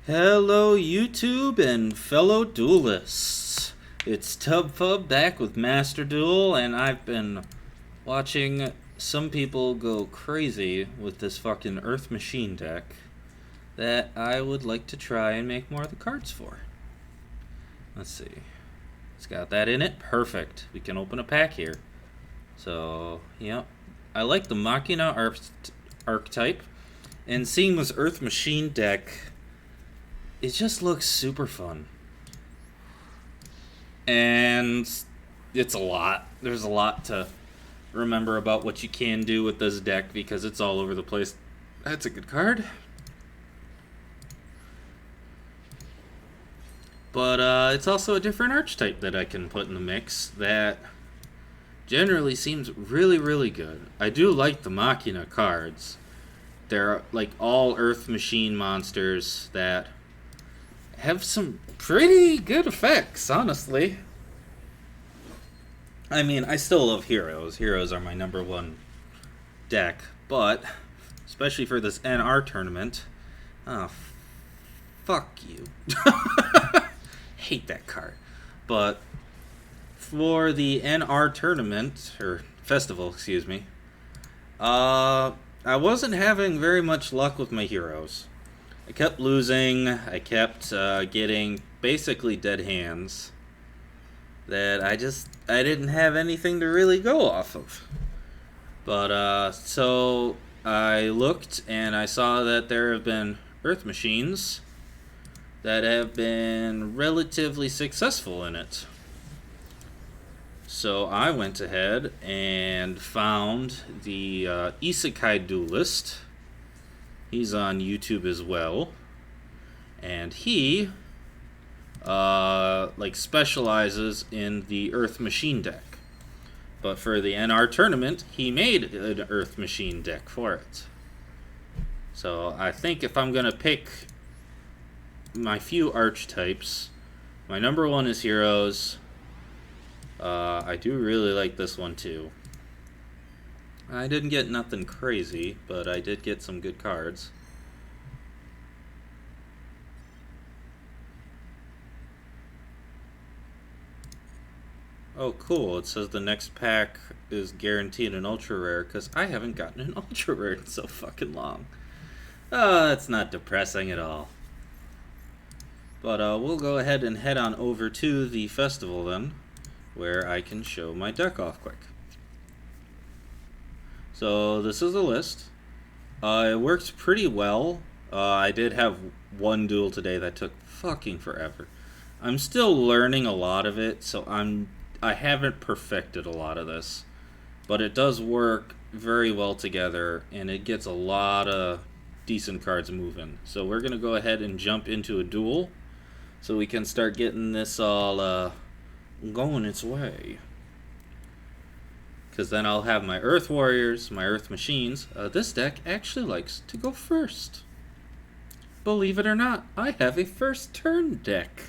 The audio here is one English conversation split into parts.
Hello, YouTube and fellow duelists. It's TubFub back with Master Duel, and I've been watching some people go crazy with this fucking Earth Machine deck that I would like to try and make more of the cards for. Let's see. It's got that in it. Perfect. We can open a pack here. So, yep. I like the Machina archetype, and seeing this Earth Machine deck, it just looks super fun. And it's a lot. There's a lot to remember about what you can do with this deck because it's all over the place. That's a good card. But it's also a different archetype that I can put in the mix that generally seems really, really good. I do like the Machina cards. They're like all Earth Machine monsters that have some pretty good effects, honestly. I mean, I still love Heroes. Heroes are my number one deck, but especially for this NR tournament, oh, fuck you. Hate that card. But for the NR tournament, or festival, excuse me, I wasn't having very much luck with my heroes. I kept losing. I kept getting basically dead hands that I didn't have anything to really go off of. But so I looked and I saw that there have been Earth Machines that have been relatively successful in it. So I went ahead and found the Isekai Duelist. He's on YouTube as well, and he specializes in the Earth Machine deck. But for the NR tournament, he made an Earth Machine deck for it. So I think if I'm gonna pick my few archetypes, my number one is Heroes. I do really like this one too. I didn't get nothing crazy, but I did get some good cards. Oh, cool. It says the next pack is guaranteed an ultra rare because I haven't gotten an ultra rare in so fucking long. Oh, that's not depressing at all. But we'll go ahead and head on over to the festival then, where I can show my deck off quick. So this is a list. It works pretty well. I did have one duel today that took fucking forever. I'm still learning a lot of it, so I haven't perfected a lot of this, but it does work very well together, and it gets a lot of decent cards moving. So we're gonna go ahead and jump into a duel, so we can start getting this all going its way. Because then I'll have my Earth Warriors, my Earth Machines. This deck actually likes to go first. Believe it or not, I have a first turn deck.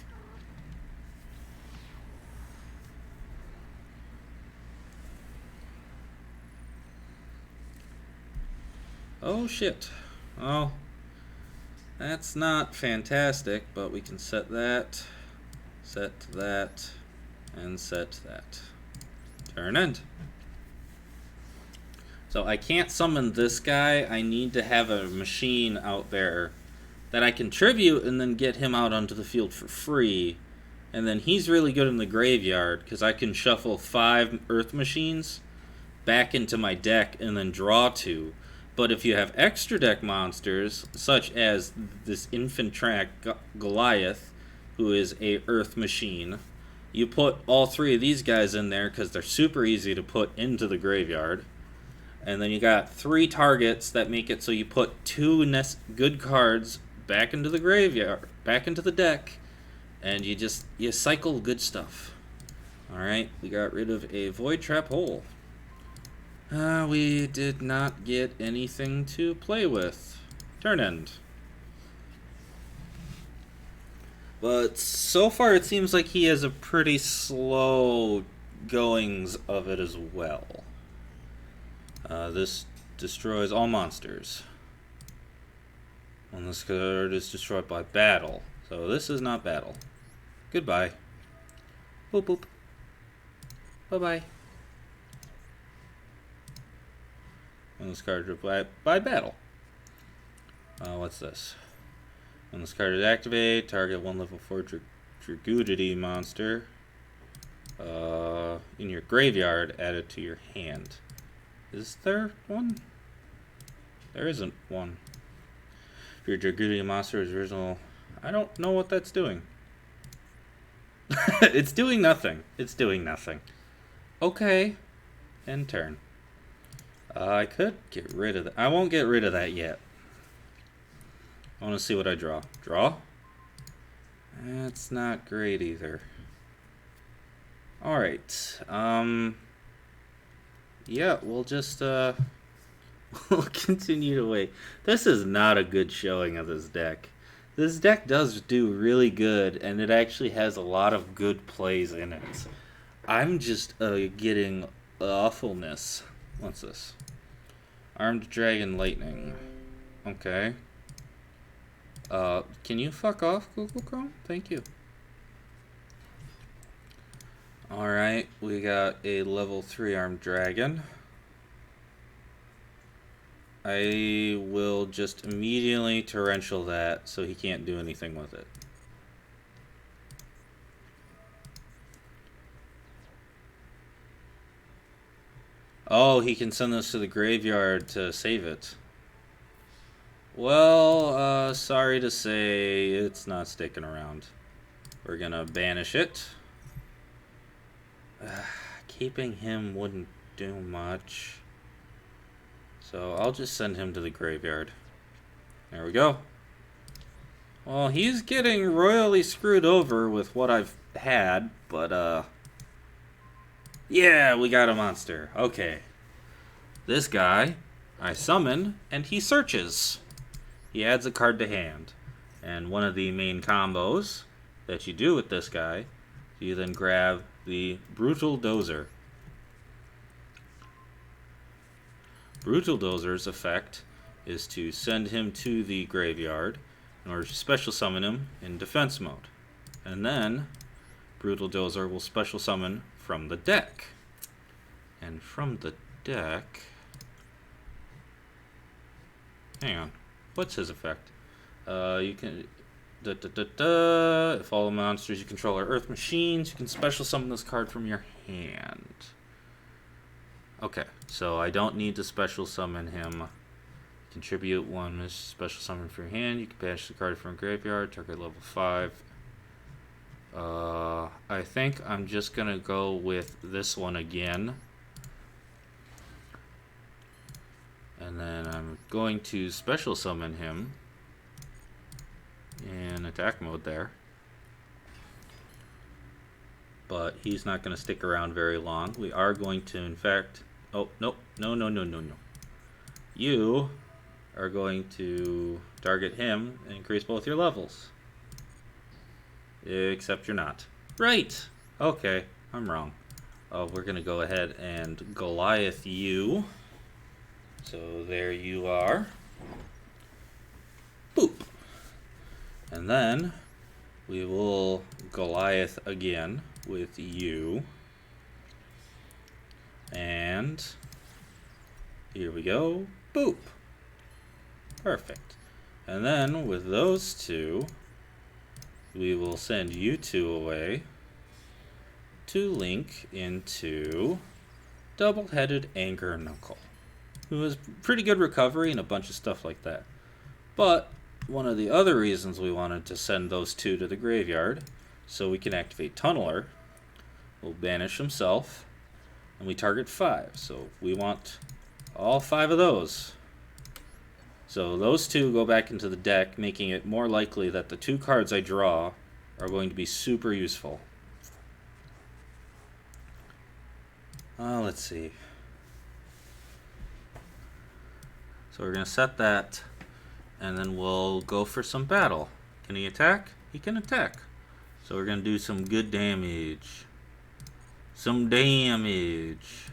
Oh shit. Oh, that's not fantastic, but we can set that, and set that. Turn end. So I can't summon this guy. I need to have a machine out there that I can tribute and then get him out onto the field for free. And then he's really good in the graveyard because I can shuffle 5 Earth Machines back into my deck and then draw 2. But if you have extra deck monsters, such as this Infantrak Goliath, who is a Earth Machine, you put all 3 of these guys in there because they're super easy to put into the graveyard. And then you got 3 targets that make it so you put 2 good cards back into the graveyard, back into the deck, and you cycle good stuff. Alright, we got rid of a Void Trap Hole. We did not get anything to play with. Turn end. But so far it seems like he has a pretty slow goings of it as well. This destroys all monsters. When this card is destroyed by battle. So this is not battle. Goodbye. Boop boop. Bye-bye. When this card is by battle. What's this? When this card is activated, target one level 4 Dragudity monster in your graveyard, add it to your hand. Is there one? There isn't one. If your Dragudity monster is original, I don't know what that's doing. It's doing nothing. It's doing nothing. Okay. End turn. I could get rid of that. I won't get rid of that yet. I want to see what I draw. Draw? That's not great either. Alright. Yeah, we'll just, we'll continue to wait. This is not a good showing of this deck. This deck does do really good, and it actually has a lot of good plays in it. I'm just getting awfulness. What's this? Armed Dragon Lightning. Okay. Can you fuck off, Google Chrome? Thank you. Alright, we got a level 3 Armed Dragon. I will just immediately torrential that so he can't do anything with it. Oh, he can send this to the graveyard to save it. Well, sorry to say, it's not sticking around. We're gonna banish it. Keeping him wouldn't do much. So I'll just send him to the graveyard. There we go. Well, he's getting royally screwed over with what I've had, but, yeah, we got a monster. Okay. This guy, I summon, and he searches. He adds a card to hand. And one of the main combos that you do with this guy, you then grab the Brutal Dozer. Brutal Dozer's effect is to send him to the graveyard in order to special summon him in defense mode. And then Brutal Dozer will special summon from the deck. And from the deck... Hang on. What's his effect? You can... If all the monsters you control are Earth machines, you can special summon this card from your hand. Okay, so I don't need to special summon him. Contribute one special summon from your hand. You can banish the card from graveyard, target level 5. I think I'm just gonna go with this one again. And then I'm going to special summon him in attack mode there. But he's not going to stick around very long. We are going to, in fact... Oh, nope. No. You are going to target him and increase both your levels. Except you're not. Right! Okay, I'm wrong. We're going to go ahead and Goliath you. So there you are. Boop! And then we will Goliath again with you. And here we go. Boop! Perfect. And then with those two, we will send you two away to link into Double-Headed Anger Knuckle, who has pretty good recovery and a bunch of stuff like that. But one of the other reasons we wanted to send those two to the graveyard, so we can activate Tunneler, we'll banish himself, and we target 5. So we want all 5 of those. So those two go back into the deck, making it more likely that the 2 cards I draw are going to be super useful. Let's see. So we're going to set that, and then we'll go for some battle. Can he attack? He can attack. So we're going to do some good damage. Some damage.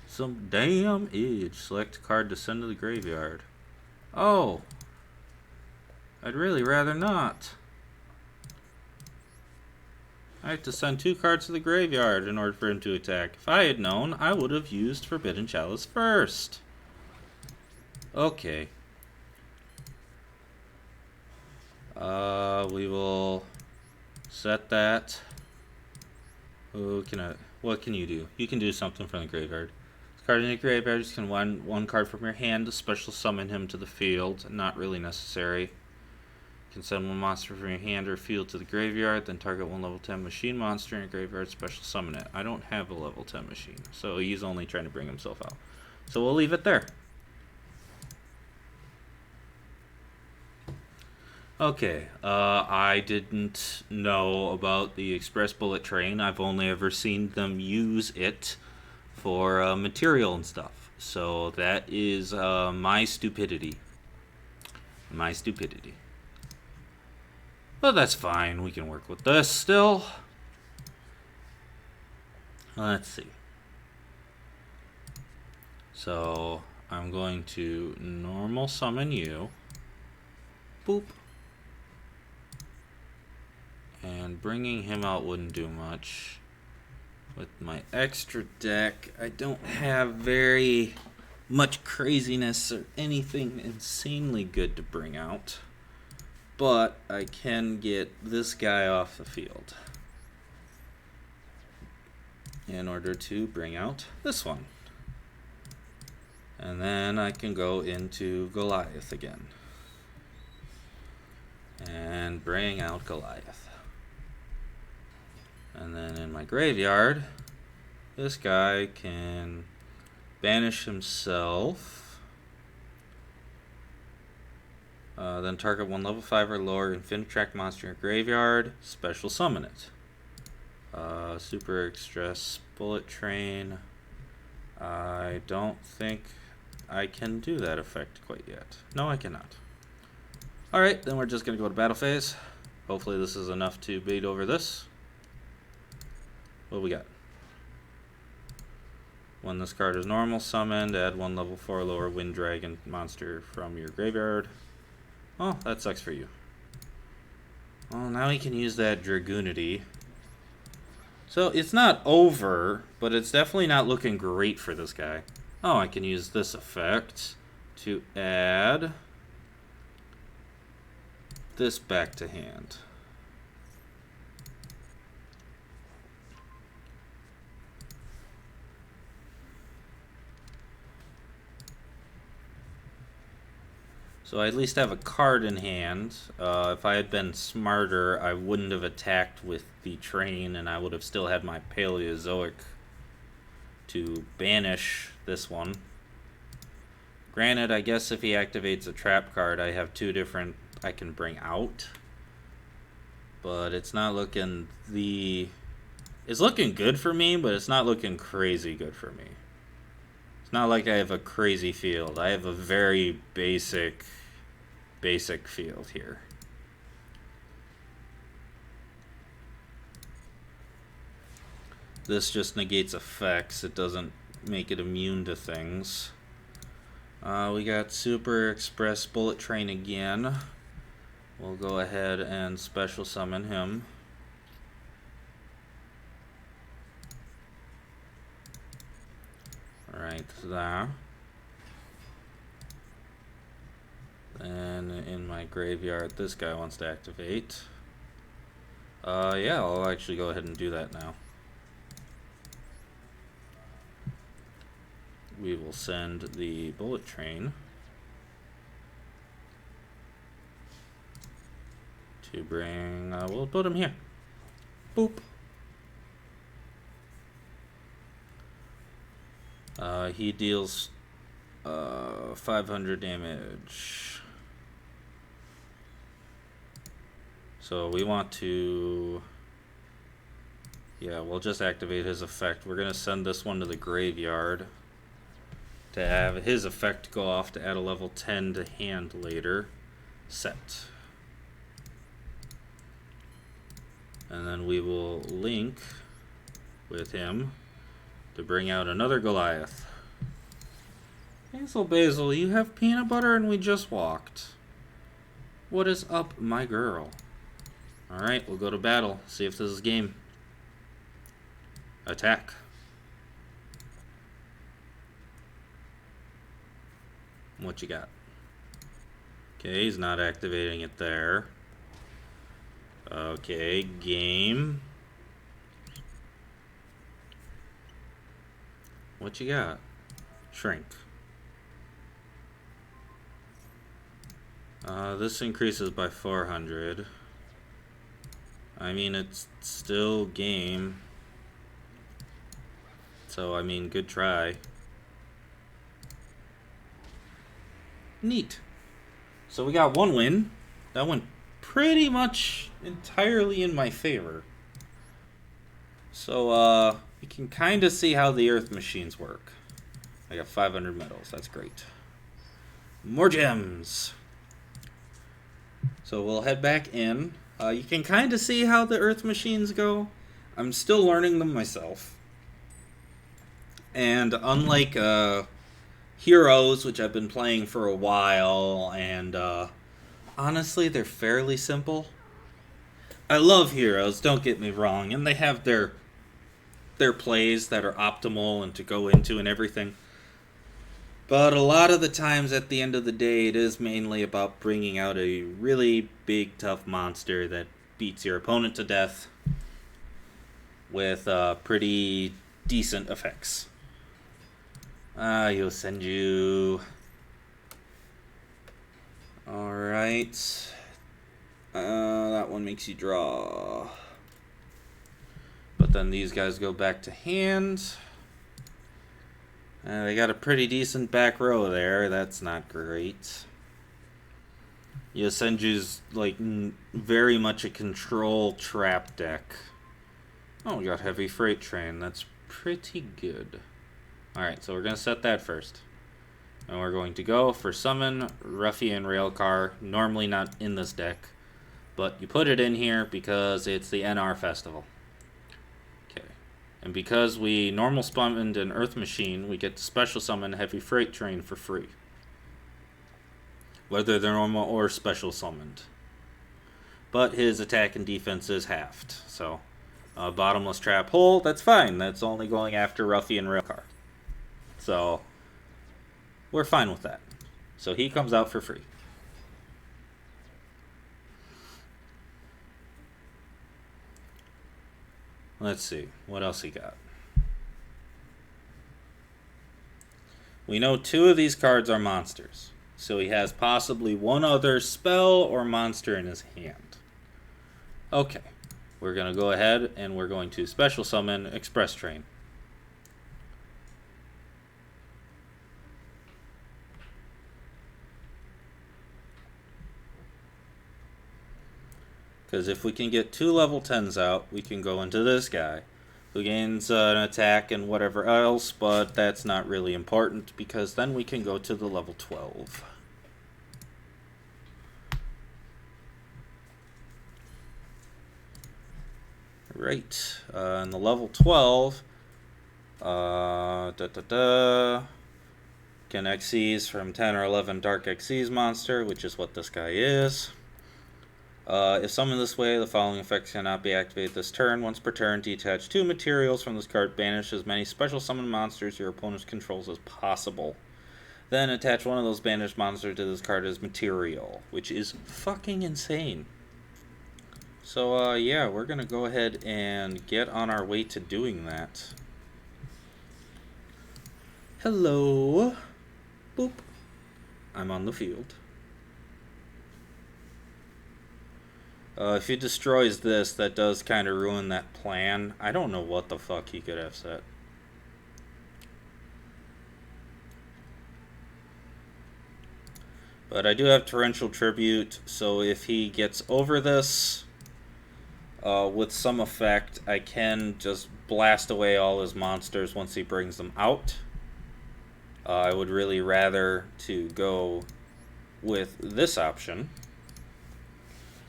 Select a card to send to the graveyard. Oh. I'd really rather not. I have to send 2 cards to the graveyard in order for him to attack. If I had known, I would have used Forbidden Chalice first. Okay. We will set that. What can you do? You can do something from the graveyard. This card in the graveyard, you can one card from your hand to special summon him to the field. Not really necessary. You can send one monster from your hand or field to the graveyard, then target one level 10 machine monster in your graveyard, special summon it. I don't have a level 10 machine, so he's only trying to bring himself out. So we'll leave it there. Okay, I didn't know about the express bullet train. I've only ever seen them use it for material and stuff. So that is my stupidity. My stupidity. But that's fine. We can work with this still. Let's see. So I'm going to normal summon you. Boop. And bringing him out wouldn't do much. With my extra deck, I don't have very much craziness or anything insanely good to bring out. But I can get this guy off the field in order to bring out this one. And then I can go into Goliath again. And bring out Goliath. And then in my graveyard, this guy can banish himself. Then target one level 5 or lower Infinitrack monster in your graveyard. Special summon it. Super Express Bullet Train. I don't think I can do that effect quite yet. No, I cannot. Alright, then we're just going to go to battle phase. Hopefully this is enough to beat over this. What we got? When this card is normal summoned, add one level 4 lower Wind Dragon monster from your graveyard. Oh, that sucks for you. Well, now he can use that Dragoonity. So it's not over, but it's definitely not looking great for this guy. Oh, I can use this effect to add this back to hand. So I at least have a card in hand. If I had been smarter, I wouldn't have attacked with the train, and I would have still had my Paleozoic to banish this one. Granted, I guess if he activates a trap card, I have 2 different I can bring out. But it's not looking It's looking good for me, but it's not looking crazy good for me. It's not like I have a crazy field. I have a very basic field here. This just negates effects. It doesn't make it immune to things. We got Super Express Bullet Train again. We'll go ahead and special summon him. Right there. Then in my graveyard, this guy wants to activate. Yeah, I'll actually go ahead and do that now. We will send the bullet train to bring, we'll put him here. Boop. He deals 500 damage. So we want to, yeah, we'll just activate his effect. We're going to send this one to the graveyard to have his effect go off to add a level 10 to hand later. Set. And then we will link with him to bring out another Goliath. Hazel Basil, you have peanut butter and we just walked. What is up, my girl? Alright, we'll go to battle. See if this is game. Attack. What you got? Okay, he's not activating it there. Okay, game. What you got? Shrink. This increases by 400. I mean, it's still game. So, I mean, good try. Neat. So we got one win. That went pretty much entirely in my favor. So, you can kind of see how the Earth machines work. I got 500 medals. That's great. More gems. So we'll head back in. You can kind of see how the Earth machines go. I'm still learning them myself. And unlike Heroes, which I've been playing for a while, and honestly, they're fairly simple. I love Heroes, don't get me wrong, and they have their plays that are optimal and to go into and everything. But a lot of the times at the end of the day, it is mainly about bringing out a really big, tough monster that beats your opponent to death with pretty decent effects. Yosenju. Alright. That one makes you draw. But then these guys go back to hand. They got a pretty decent back row there. That's not great. Yosenju's like very much a control trap deck. Oh, we got heavy freight train. That's pretty good. Alright, so we're going to set that first. And we're going to go for Summon, Ruffian Railcar. Normally not in this deck. But you put it in here because it's the NR Festival. Okay. And because we normal summoned an Earth Machine, we get to special summon Heavy Freight Train for free. Whether they're normal or special summoned. But his attack and defense is halved. So, Bottomless Trap Hole, that's fine. That's only going after Ruffian Railcar. So, we're fine with that. So he comes out for free. Let's see. What else he got? We know 2 of these cards are monsters. So he has possibly one other spell or monster in his hand. Okay. We're going to go ahead and we're going to special summon Express Train. Because if we can get 2 level 10s out, we can go into this guy, who gains an attack and whatever else, but that's not really important, because then we can go to the level 12. Right, and the level 12, can Xyz from 10 or 11 Dark Xyz monster, which is what this guy is. If summoned this way, the following effects cannot be activated this turn. Once per turn, detach 2 materials from this card. Banish as many special summon monsters your opponent controls as possible. Then attach one of those banished monsters to this card as material, which is fucking insane. So, yeah, we're going to go ahead and get on our way to doing that. Hello. Boop. I'm on the field. If he destroys this, that does kind of ruin that plan. I don't know what the fuck he could have set. But I do have Torrential Tribute, so if he gets over this with some effect, I can just blast away all his monsters once he brings them out. I would really rather to go with this option.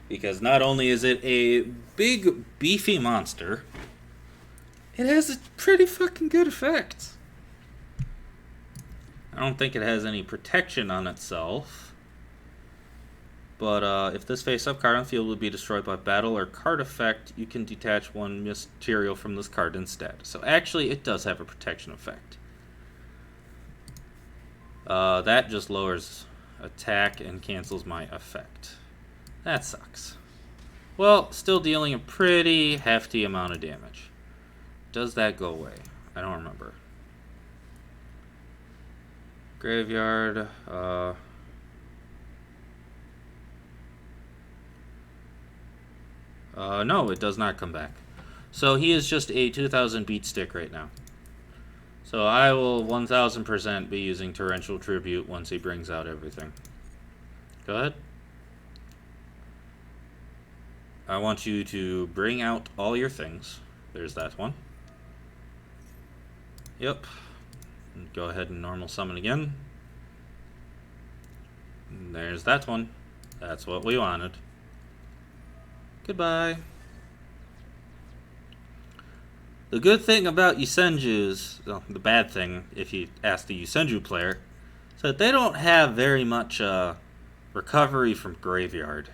Because not only is it a big, beefy monster, it has a pretty fucking good effect. I don't think it has any protection on itself. But if this face-up card on the field would be destroyed by battle or card effect, you can detach one material from this card instead. So actually, it does have a protection effect. That just lowers attack and cancels my effect. That sucks. Well, still dealing a pretty hefty amount of damage. Does that go away? I don't remember. Graveyard, no, it does not come back. So he is just a 2000 beat stick right now. So I will 1000% be using Torrential Tribute once he brings out everything. Go ahead. I want you to bring out all your things. There's that one. Yep. Go ahead and normal summon again. And there's that one. That's what we wanted. Goodbye. The good thing about Yusenjus, well, the bad thing if you ask the Yusenju player, is that they don't have very much recovery from graveyard.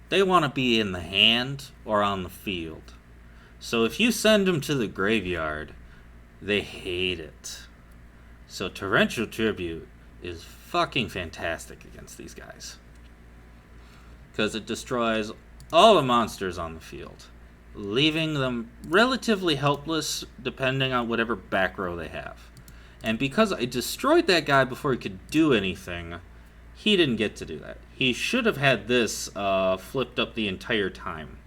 They want to be in the hand or on the field. So if you send them to the graveyard, they hate it. So Torrential Tribute is fucking fantastic against these guys. Because it destroys all the monsters on the field, leaving them relatively helpless depending on whatever back row they have. And because I destroyed that guy before he could do anything, he didn't get to do that. He should have had this flipped up the entire time.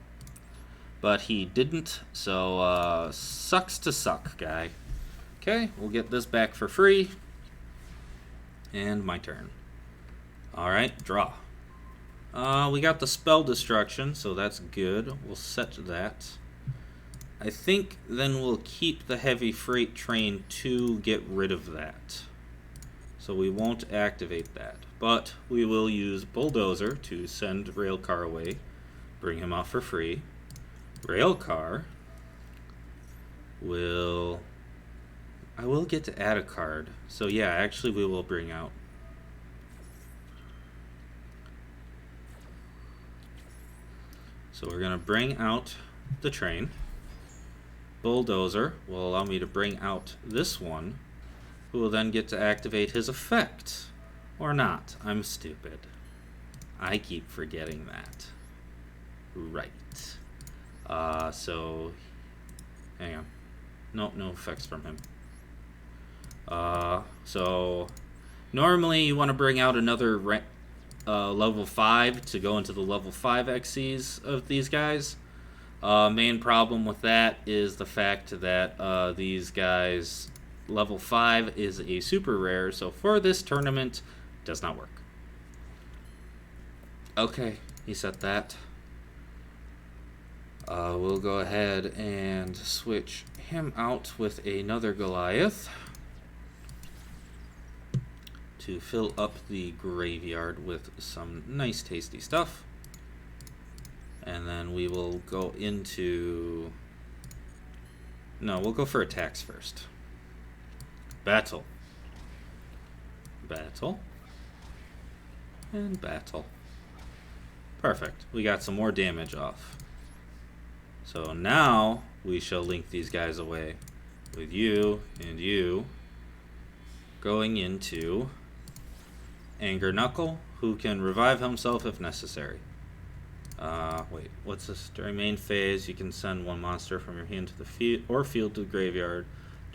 But he didn't, so sucks to suck, guy. Okay, we'll get this back for free. And my turn. Alright, draw. We got the spell destruction, so that's good. We'll set that. I think then we'll keep the heavy freight train to get rid of that. So we won't activate that. But we will use Bulldozer to send Railcar away. Bring him off for free. Railcar will... I will get to add a card. So yeah, actually we will bring out... So we're going to bring out the train. Bulldozer will allow me to bring out this one, who will then get to activate his effect. Or not. I'm stupid. I keep forgetting that. Right. So... Hang on. Nope, no effects from him. So... Normally you want to bring out another level 5 to go into the level 5 XCs of these guys. Main problem with that is the fact that these guys, level 5 is a super rare, so for this tournament, does not work. Okay, he set that. We'll go ahead and switch him out with another Goliath to fill up the graveyard with some nice tasty stuff. And then we will go into... No, we'll go for attacks first. Battle. Battle. And battle. Perfect. We got some more damage off. So now we shall link these guys away with you and you going into Anger Knuckle, who can revive himself if necessary. Wait, what's this? During main phase, you can send one monster from your hand to the field or field to the graveyard.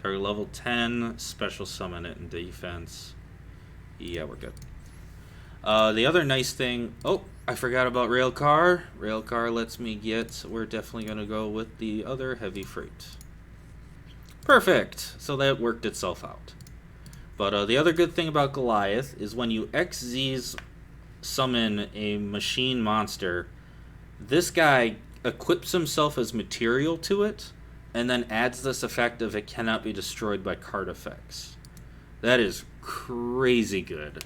Target level 10, special summon it in defense. Yeah, we're good. The other nice thing... Oh, I forgot about Railcar. Railcar lets me get... We're definitely going to go with the other heavy freight. Perfect! So that worked itself out. But the other good thing about Goliath is when you XZ's summon a machine monster, this guy equips himself as material to it, and then adds this effect of it cannot be destroyed by card effects. That is crazy good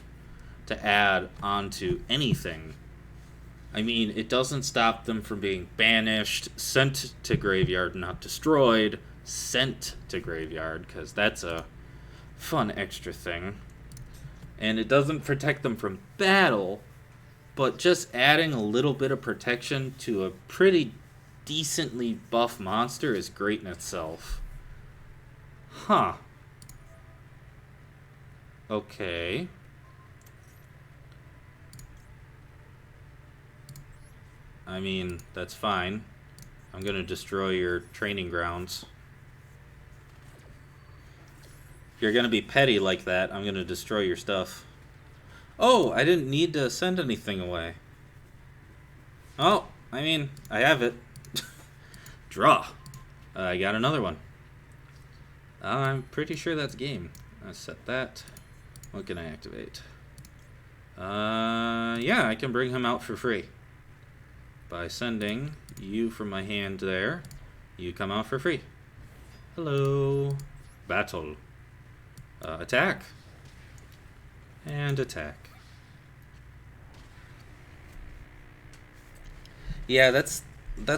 to add onto anything. I mean, it doesn't stop them from being banished, sent to graveyard, not destroyed, sent to graveyard, because that's a fun extra thing. And it doesn't protect them from battle, but just adding a little bit of protection to a pretty decently buff monster is great in itself. Huh. Okay. I mean, that's fine. I'm gonna destroy your training grounds. If you're gonna be petty like that, I'm gonna destroy your stuff. Oh, I didn't need to send anything away. Oh, I mean, I have it. Draw. I got another one. I'm pretty sure that's game. Let's set that. What can I activate? Yeah, I can bring him out for free. By sending you from my hand there, you come out for free. Hello. Battle. Attack. And attack. Yeah, that's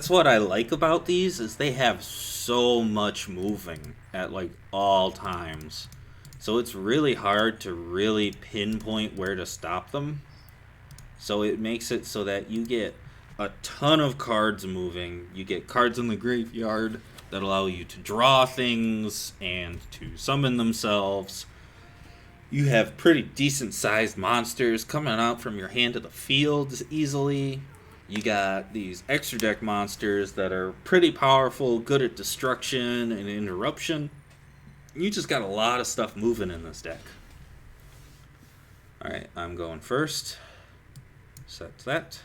what I like about these, is they have so much moving at like all times. So it's really hard to really pinpoint where to stop them. So it makes it so that you get a ton of cards moving. You get cards in the graveyard that allow you to draw things and to summon themselves. You have pretty decent sized monsters coming out from your hand to the field easily. You got these extra deck monsters that are pretty powerful, good at destruction and interruption. You just got a lot of stuff moving in this deck. Alright, I'm going first. Set that.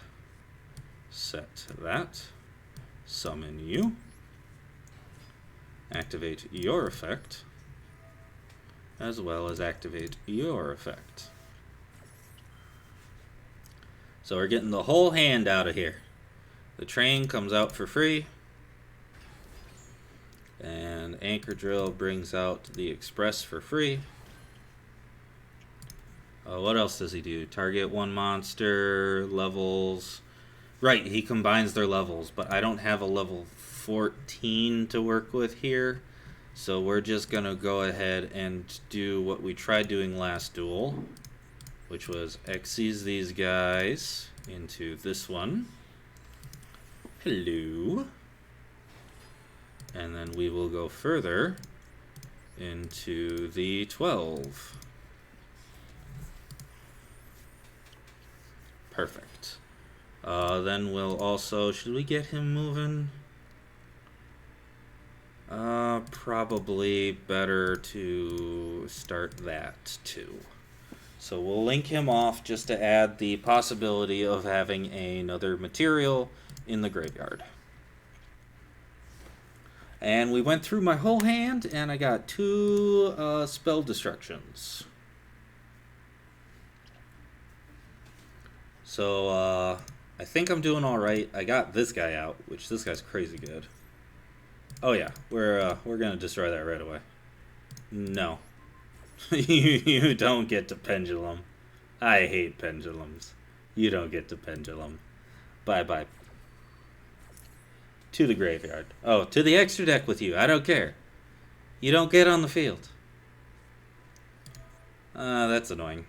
Set that. Summon you. Activate your effect. As well as activate your effect. So we're getting the whole hand out of here. The train comes out for free. And Anchor Drill brings out the Express for free. What else does he do? Target one monster, levels. Right, he combines their levels, but I don't have a level 14 to work with here. So we're just going to go ahead and do what we tried doing last duel, which was Xyz these guys into this one. Hello. And then we will go further into the 12. Perfect. Then we'll also, should we get him moving? Probably better to start that too. So we'll link him off just to add the possibility of having another material in the graveyard. And we went through my whole hand, and I got 2 spell destructions. So, I think I'm doing alright. I got this guy out, which this guy's crazy good. Oh yeah, we're gonna destroy that right away. No. You don't get to pendulum. I hate pendulums. You don't get to pendulum. Bye-bye. To the graveyard. Oh, to the extra deck with you. I don't care. You don't get on the field. That's annoying.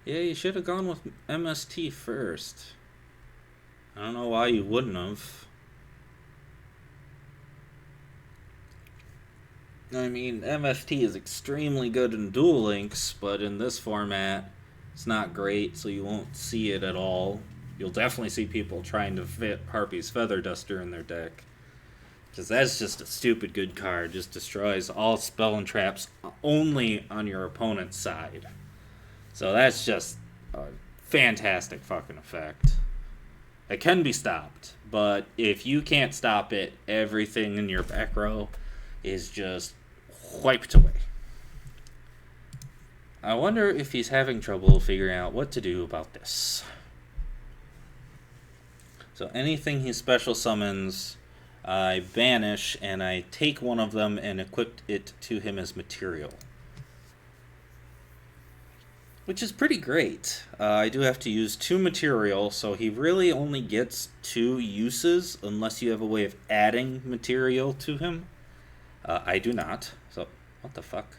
Yeah, you should have gone with MST first. I don't know why you wouldn't have. I mean, MST is extremely good in Duel Links, but in this format, it's not great, so you won't see it at all. You'll definitely see people trying to fit Harpy's Feather Duster in their deck. Because that's just a stupid good card. Just destroys all spell and traps only on your opponent's side. So that's just a fantastic fucking effect. It can be stopped, but if you can't stop it, everything in your back row is just wiped away. I wonder if he's having trouble figuring out what to do about this. So anything he special summons, I banish, and I take one of them and equip it to him as material. Which is pretty great. I do have to use 2 material, so he really only gets 2 uses unless you have a way of adding material to him. I do not. So What the fuck?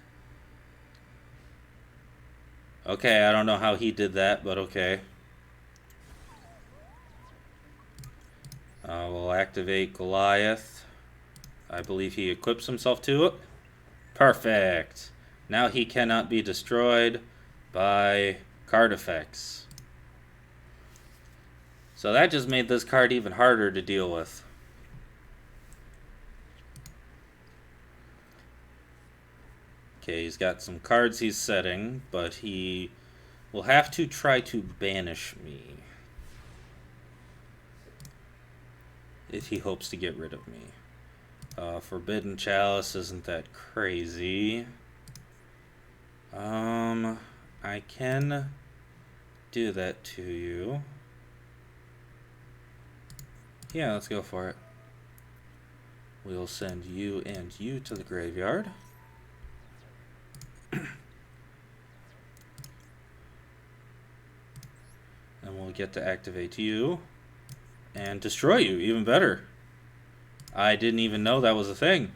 Okay, I don't know how he did that, but okay. We'll activate Goliath. I believe he equips himself to it. Perfect. Now he cannot be destroyed by card effects. So that just made this card even harder to deal with. Okay, he's got some cards he's setting, but he will have to try to banish me if he hopes to get rid of me. Forbidden Chalice isn't that crazy. I can do that to you. Yeah, let's go for it. We'll send you and you to the graveyard. And we'll get to activate you and destroy you, even better. I didn't even know that was a thing.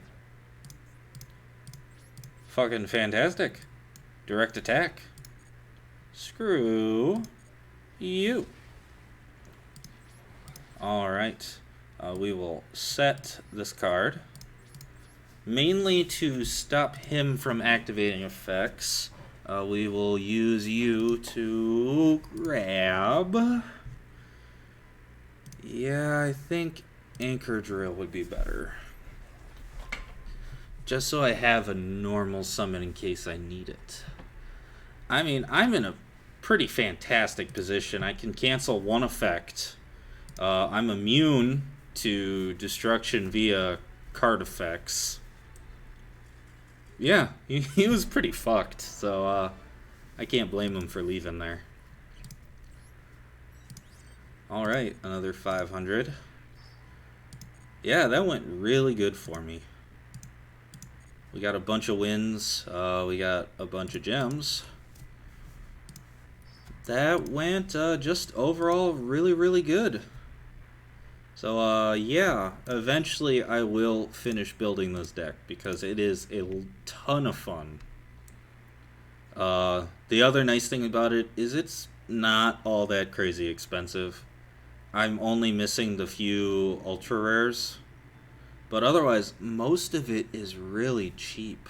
Fucking fantastic. Direct attack. Screw you. Alright. We will set this card. Mainly to stop him from activating effects. We will use you to grab. Yeah, I think Anchor Drill would be better. Just so I have a normal summon in case I need it. I mean, I'm in a pretty fantastic position. I can cancel one effect. I'm immune to destruction via card effects. Yeah, he was pretty fucked, so I can't blame him for leaving there. Alright, another 500. Yeah, that went really good for me. We got a bunch of wins. We got a bunch of gems. That went just overall really, really good. So, yeah, eventually I will finish building this deck because it is a ton of fun. The other nice thing about it is it's not all that crazy expensive. I'm only missing the few ultra rares. But otherwise, most of it is really cheap.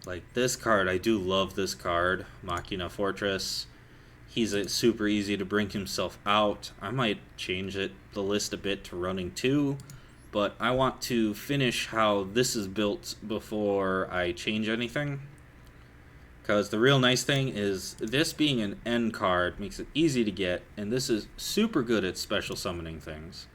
Like this card, I do love this card, Machina Fortress. He's super easy to bring himself out. I might change the list a bit to running 2, but I want to finish how this is built before I change anything. Because the real nice thing is this being an end card makes it easy to get, and this is super good at special summoning things.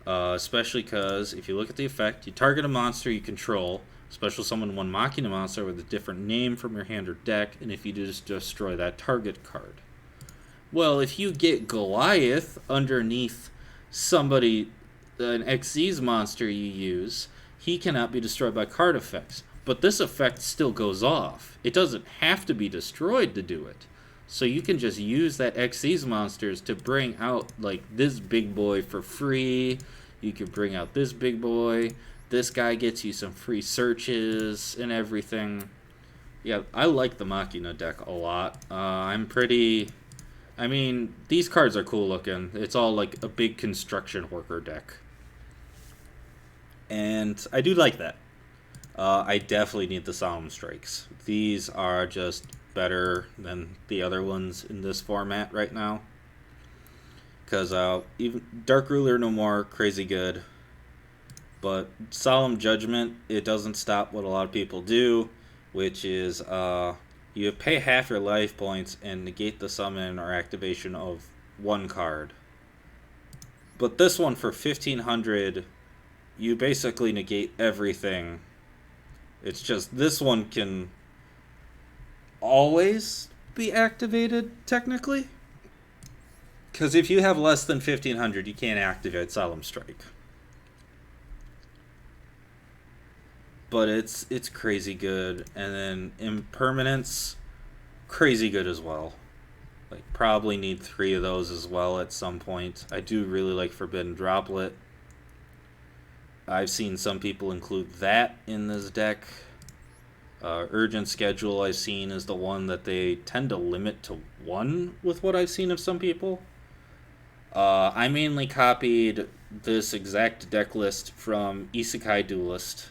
Especially because if you look at the effect, you target a monster you control, special summon one Machina monster with a different name from your hand or deck, and if you just destroy that target card. Well, if you get Goliath underneath somebody, an Xyz monster you use, he cannot be destroyed by card effects. But this effect still goes off. It doesn't have to be destroyed to do it. So you can just use that Xyz monsters to bring out, like, this big boy for free. You can bring out this big boy. This guy gets you some free searches and everything. Yeah, I like the Machina deck a lot. I mean, these cards are cool looking. It's all like a big construction worker deck. And I do like that. I definitely need the Solemn Strikes. These are just better than the other ones in this format right now. Because even Dark Ruler no more, crazy good. But Solemn Judgment, it doesn't stop what a lot of people do, which is you pay half your life points and negate the summon or activation of one card. But this one for 1500, you basically negate everything. It's just this one can always be activated, technically. Because if you have less than 1500, you can't activate Solemn Strike. But it's crazy good. And then Impermanence, crazy good as well. Like, probably need 3 of those as well at some point. I do really like Forbidden Droplet. I've seen some people include that in this deck. Urgent Schedule I've seen is the one that they tend to limit to one with what I've seen of some people. I mainly copied this exact deck list from Isekai Duelist,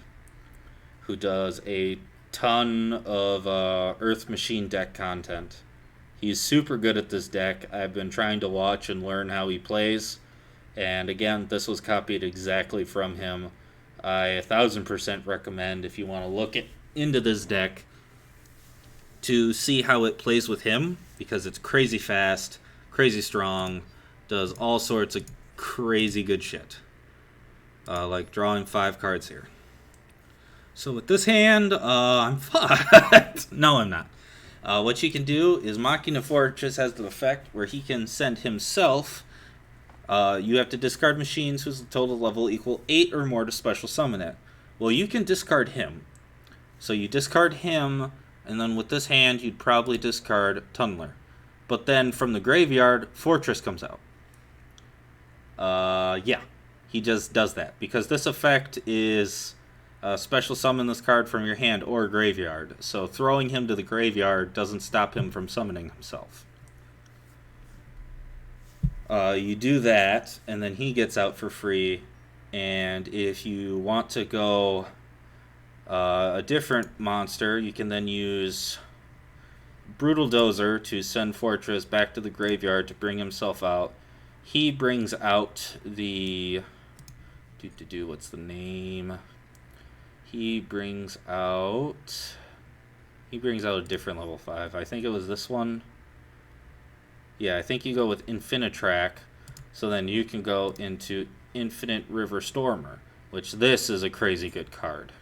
who does a ton of Earth Machine deck content. He's super good at this deck. I've been trying to watch and learn how he plays, and again, this was copied exactly from him. I 1000% recommend if you want to look into this deck to see how it plays with him, because it's crazy fast, crazy strong, does all sorts of crazy good shit. Like drawing 5 cards here. So with this hand, I'm fucked. No, I'm not. What you can do is Machina Fortress has the effect where he can send himself. You have to discard machines whose total level equal 8 or more to special summon it. Well, you can discard him. So you discard him, and then with this hand, you'd probably discard Tunneler. But then from the graveyard, Fortress comes out. Yeah, he just does that. Because this effect is special summon this card from your hand or graveyard. So throwing him to the graveyard doesn't stop him from summoning himself. You do that, and then he gets out for free. And if you want to go a different monster, you can then use Brutal Dozer to send Fortress back to the graveyard to bring himself out. He brings out the... what's the name? He brings out a different level 5. I think it was this one. Yeah, I think you go with Infinitrack, so then you can go into Infinite River Stormer, which this is a crazy good card.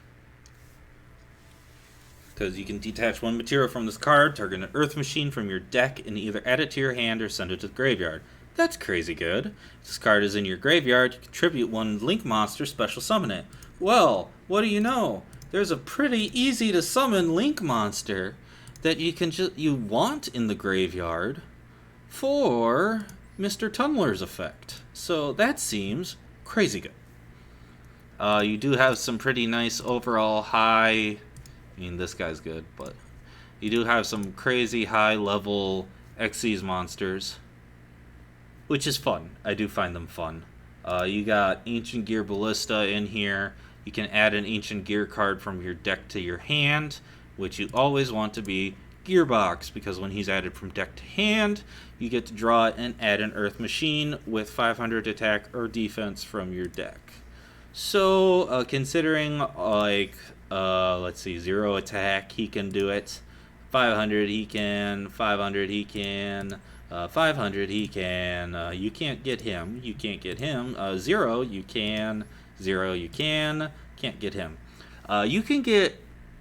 Because you can detach one material from this card, target an Earth Machine from your deck, and either add it to your hand or send it to the graveyard. That's crazy good. If this card is in your graveyard, you contribute one Link monster, special summon it. Well, what do you know? There's a pretty easy to summon Link monster that you want in the graveyard for Mr. Tunneler's effect. So that seems crazy good. You do have some pretty nice overall high... I mean, this guy's good, but you do have some crazy high-level Xyz monsters, which is fun. I do find them fun. You got Ancient Gear Ballista in here. You can add an Ancient Gear card from your deck to your hand, which you always want to be Gearbox, because when he's added from deck to hand, you get to draw it and add an Earth Machine with 500 attack or defense from your deck. So, considering, let's see, 0 attack, he can do it. 500 he can, 500 he can, 500 he can. You can't get him, 0 you can, 0 you can, can't get him. You can get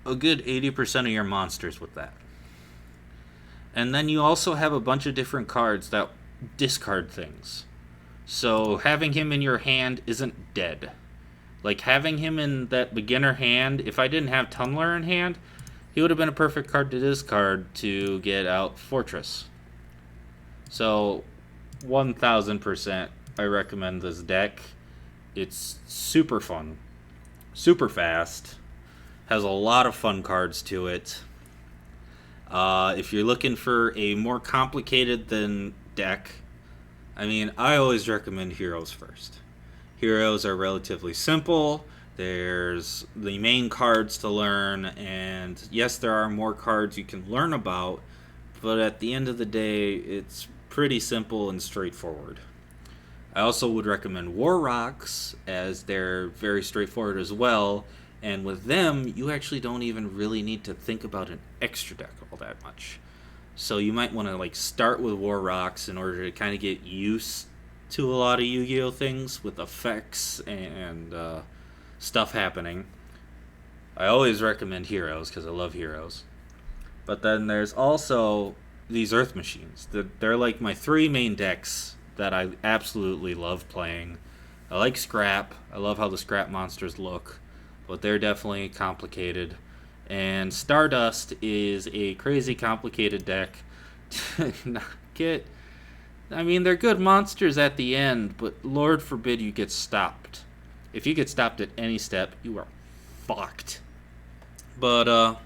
a good 80% of your monsters with that. And then you also have a bunch of different cards that discard things. So having him in your hand isn't dead. Like having him in that beginner hand, if I didn't have Tunneler in hand, he would have been a perfect card to discard to get out Fortress. So 1000% I recommend this deck. It's super fun, super fast, has a lot of fun cards to it. If you're looking for a more complicated than deck, I mean, I always recommend Heroes first. Heroes are relatively simple. There's the main cards to learn, and yes, there are more cards you can learn about, but at the end of the day, it's pretty simple and straightforward. I also would recommend War Rocks, as they're very straightforward as well, and with them, you actually don't even really need to think about an extra deck all that much. So you might want to start with War Rocks in order to kind of get used to a lot of Yu-Gi-Oh things with effects and stuff happening. I always recommend Heroes because I love Heroes. But then there's also these Earth Machines. They're like my 3 main decks that I absolutely love playing. I like Scrap. I love how the Scrap monsters look, but they're definitely complicated. And Stardust is a crazy complicated deck to not get... I mean, they're good monsters at the end, but Lord forbid you get stopped. If you get stopped at any step, you are fucked. But,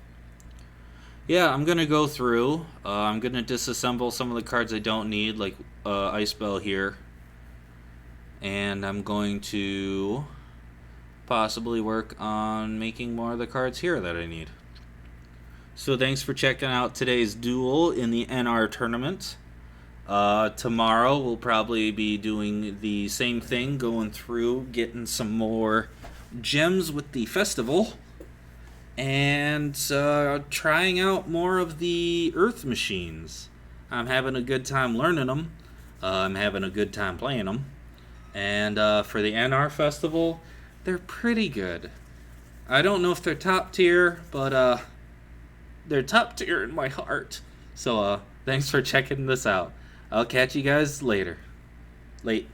Yeah, I'm gonna go through. I'm gonna disassemble some of the cards I don't need, like Ice Bell here, and I'm going to possibly work on making more of the cards here that I need. So thanks for checking out today's duel in the NR tournament. Tomorrow we'll probably be doing the same thing, going through, getting some more gems with the festival, and trying out more of the Earth machines. I'm having a good time learning them. I'm having a good time playing them. And for the NR festival, they're pretty good. I don't know if they're top tier, but they're top tier in my heart. So thanks for checking this out. I'll catch you guys later. Late.